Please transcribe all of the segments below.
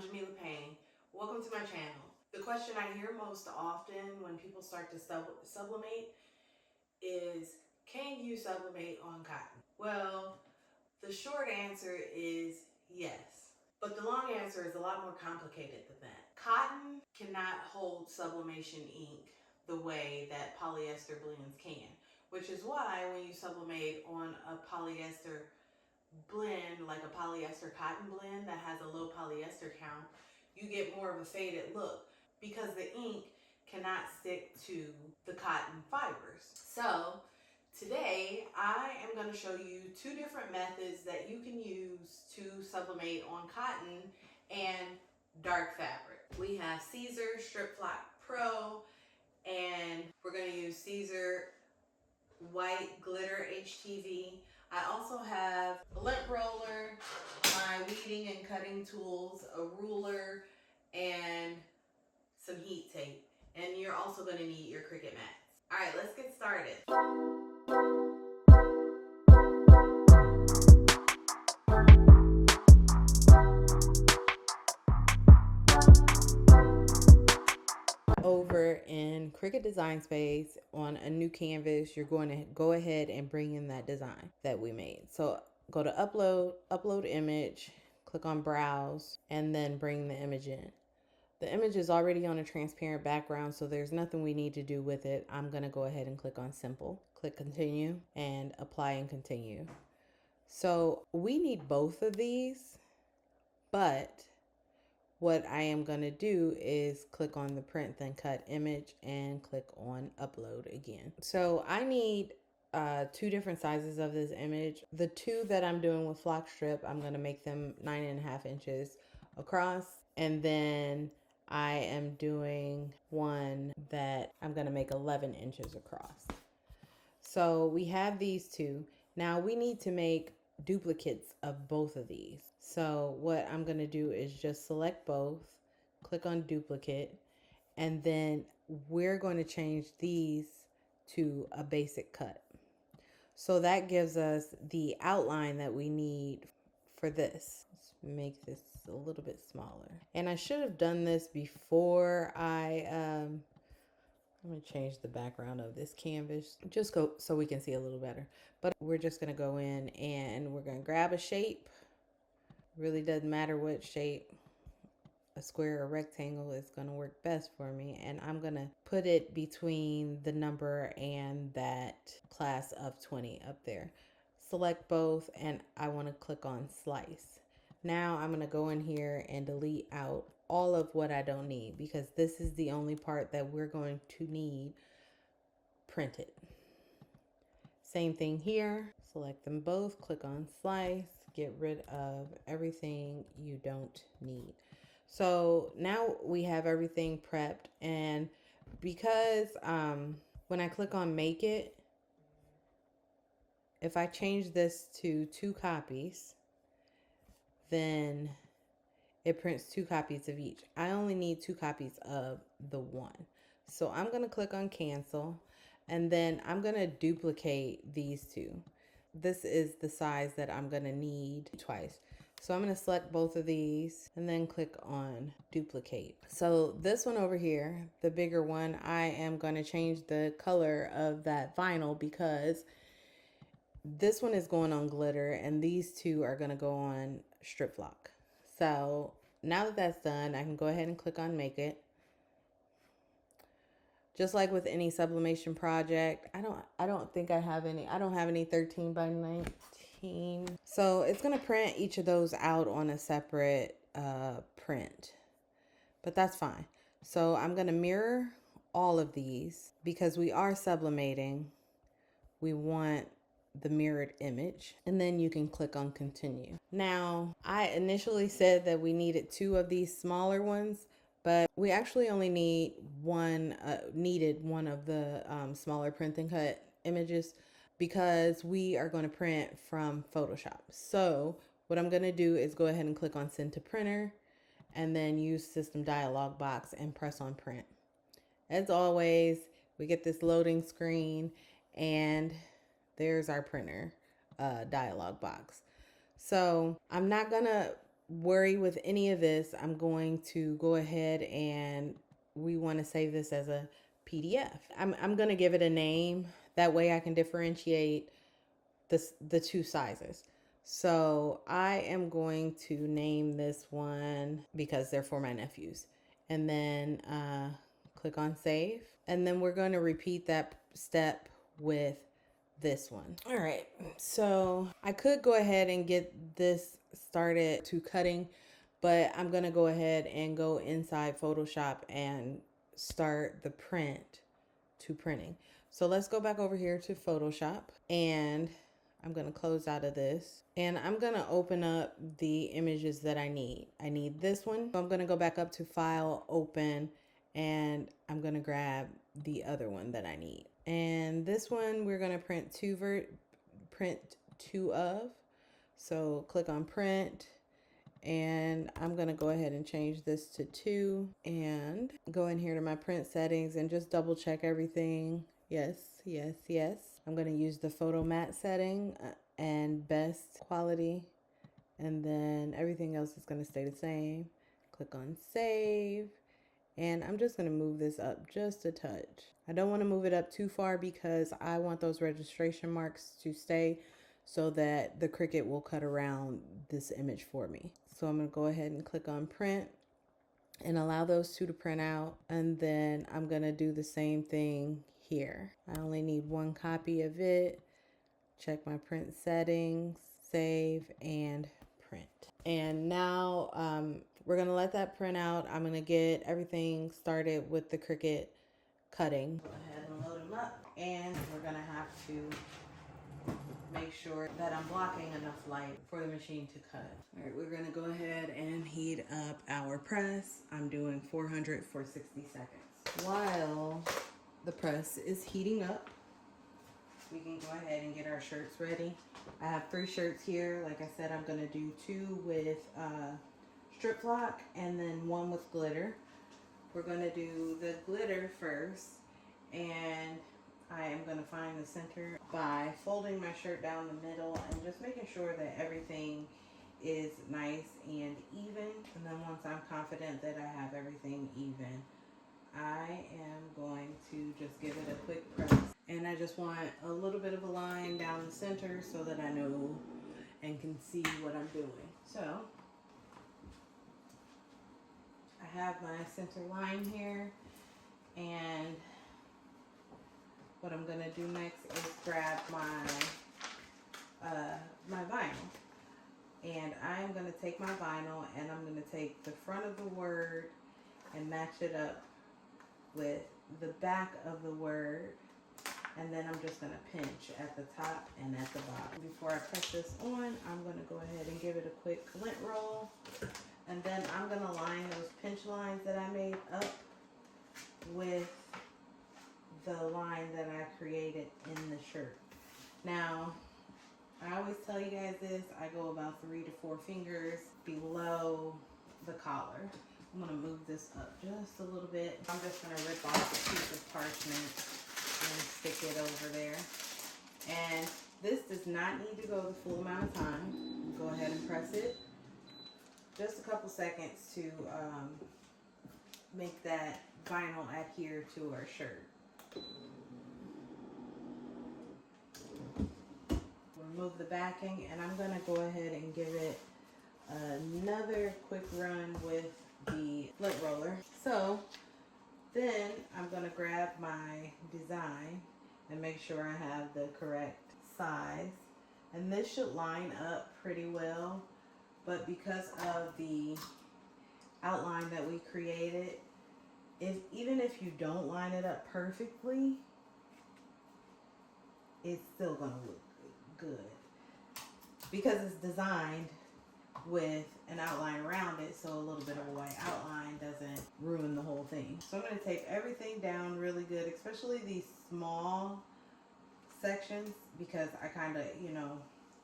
Jamila Payne. Welcome to my channel. The question I hear most often when people start to sublimate is, can you sublimate on cotton? Well, the short answer is yes. But the long answer is a lot more complicated than that. Cotton cannot hold sublimation ink the way that polyester blends can, which is why when you sublimate on a polyester blend, like a polyester cotton blend that has a low polyester count, you get more of a faded look because the ink cannot stick to the cotton fibers. So today I am going to show you two different methods that you can use to sublimate on cotton and dark fabric. We have Siser StripFlock Pro, and we're going to use Siser White Glitter HTV. I also have a lint roller, my weeding and cutting tools, a ruler, and some heat tape. And you're also going to need your Cricut mats. All right, let's get started. Over in Cricut Design Space on a new canvas, you're going to go ahead and bring in that design that we made. So go to upload image, click on browse, and then bring the image in. The image is already on a transparent background, so there's nothing we need to do with it. I'm going to go ahead and click on simple, click continue, and apply and continue. So we need both of these, but what I am going to do is click on the print then cut image and click on upload again. So I need two different sizes of this image. The two that I'm doing with flock strip, I'm going to make them 9.5 inches across, and then I am doing one that I'm going to make 11 inches across. So we have these two. Now we need to make duplicates of both of these. So what I'm going to do is just select both, click on duplicate, and then we're going to change these to a basic cut. So that gives us the outline that we need for this. Let's make this a little bit smaller. And I should have done this before I'm going to change the background of this canvas just so we can see a little better. But we're just going to go in and we're going to grab a shape. Really doesn't matter what shape, a square or rectangle is going to work best for me. And I'm going to put it between the number and that class of 20 up there. Select both, and I want to click on slice. Now I'm going to go in here and delete out all of what I don't need, because this is the only part that we're going to need printed. Same thing here. Select them both, click on slice, get rid of everything you don't need. So now we have everything prepped, and because when I click on make it, if I change this to 2 copies, then it prints 2 copies of each. I only need 2 copies of the one. So I'm going to click on cancel, and then I'm going to duplicate these two. This is the size that I'm going to need twice. So I'm going to select both of these and then click on duplicate. So this one over here, the bigger one, I am going to change the color of that vinyl because this one is going on glitter and these two are going to go on StripFlock. So now that that's done, I can go ahead and click on make it. Just like with any sublimation project, I don't have any 13 by 19. So it's going to print each of those out on a separate print, but that's fine. So I'm going to mirror all of these because we are sublimating. We want the mirrored image, and then you can click on continue. Now, I initially said that we needed 2 of these smaller ones, but we actually only needed one of the smaller print and cut images because we are going to print from Photoshop. So what I'm going to do is go ahead and click on send to printer, and then use system dialog box and press on print. As always, we get this loading screen, and there's our printer dialog box. So I'm not gonna worry with any of this, I'm going to go ahead and we want to save this as a PDF. I'm going to give it a name. That way I can differentiate the two sizes. So I am going to name this one because they're for my nephews. And then click on save. And then we're going to repeat that step with this one. All right, so I could go ahead and get this started to cutting, but I'm gonna go ahead and go inside Photoshop and start the print to printing. So let's go back over here to Photoshop, and I'm gonna close out of this, and I'm gonna open up the images that I need. I need this one. So I'm gonna go back up to File, Open, and I'm gonna grab the other one that I need. And this one we're gonna print two of. So click on print, and I'm gonna go ahead and change this to 2 and go in here to my print settings and just double check everything. Yes, yes, yes. I'm gonna use the photo matte setting and best quality, and then everything else is gonna stay the same. Click on save, and I'm just gonna move this up just a touch. I don't wanna move it up too far because I want those registration marks to stay so that the Cricut will cut around this image for me. So I'm gonna go ahead and click on print and allow those two to print out. And then I'm gonna do the same thing here. I only need one copy of it. Check my print settings, save, and print. And now we're gonna let that print out. I'm gonna get everything started with the Cricut cutting. Go ahead and load them up, and we're gonna have to make sure that I'm blocking enough light for the machine to cut. All right, we're gonna go ahead and heat up our press. I'm doing 400 for 60 seconds. While the press is heating up, we can go ahead and get our shirts ready. I have 3 shirts here. Like I said, I'm gonna do 2 with StripFlock and then 1 with glitter. We're gonna do the glitter first, and I am going to find the center by folding my shirt down the middle and just making sure that everything is nice and even. And then once I'm confident that I have everything even, I am going to just give it a quick press. And I just want a little bit of a line down the center so that I know and can see what I'm doing. So I have my center line here, and what I'm gonna do next is grab my my vinyl, and I'm gonna take my vinyl and I'm gonna take the front of the word and match it up with the back of the word, and then I'm just gonna pinch at the top and at the bottom. Before I press this on, I'm gonna go ahead and give it a quick lint roll, and then I'm gonna line those pinch lines that I made up with the line that I created in the shirt. Now, I always tell you guys this, I go about 3 to 4 fingers below the collar. I'm gonna move this up just a little bit. I'm just gonna rip off a piece of parchment and stick it over there. And this does not need to go the full amount of time. Go ahead and press it. Just a couple seconds to make that vinyl adhere to our shirt. Remove the backing, and I'm gonna go ahead and give it another quick run with the lint roller. So then I'm gonna grab my design and make sure I have the correct size, and this should line up pretty well, but because of the outline that we created, even if you don't line it up perfectly, it's still gonna look good because it's designed with an outline around it, so a little bit of a white outline doesn't ruin the whole thing. So I'm going to tape everything down really good, especially these small sections, because I kind of,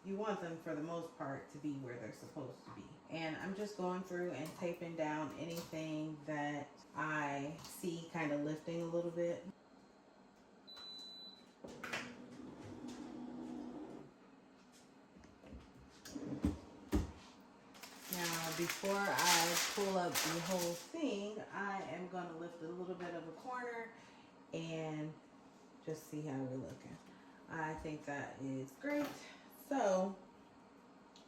you want them for the most part to be where they're supposed to be. And I'm just going through and taping down anything that I see kind of lifting a little bit. Now, before I pull up the whole thing, I am going to lift a little bit of a corner and just see how we're looking. I think that is great. So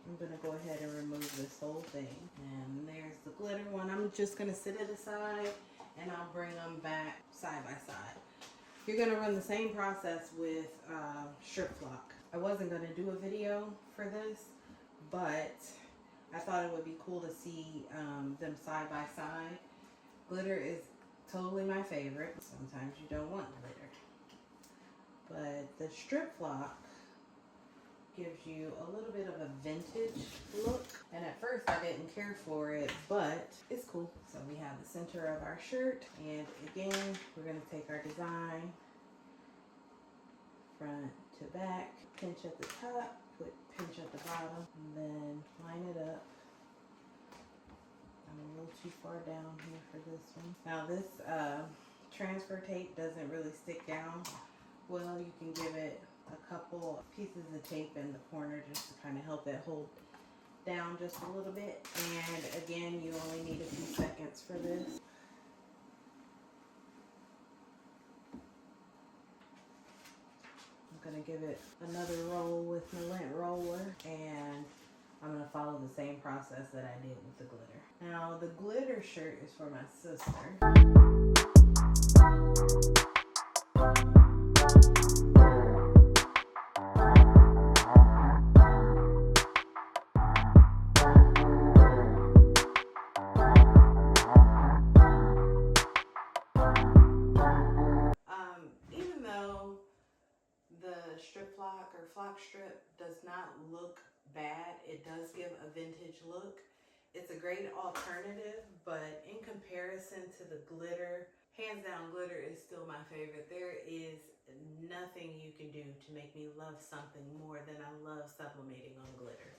I'm going to go ahead and remove this whole thing. And there's the glitter one. I'm just going to sit it aside and I'll bring them back side by side. You're going to run the same process with StripFlock. I wasn't going to do a video for this, but I thought it would be cool to see them side by side. Glitter is totally my favorite. Sometimes you don't want glitter. But the StripFlock gives you a little bit of a vintage look. And at first I didn't care for it, but it's cool. So we have the center of our shirt. And again, we're going to take our design front to back, pinch at the top, pinch at the bottom, and then line it up. I'm a little too far down here for this one. Now this transfer tape doesn't really stick down well. You can give it a couple pieces of tape in the corner just to kind of help it hold down just a little bit. And again, you only need a few seconds for this. I'm going to give it another roll with my lint roller, and I'm going to follow the same process that I did with the glitter. Now the glitter shirt is for my sister. Even though the StripFlock or flock strip does not look bad, it does give a vintage look. It's a great alternative, but in comparison to the glitter, hands down, glitter is still my favorite. There is nothing you can do to make me love something more than I love sublimating on glitter.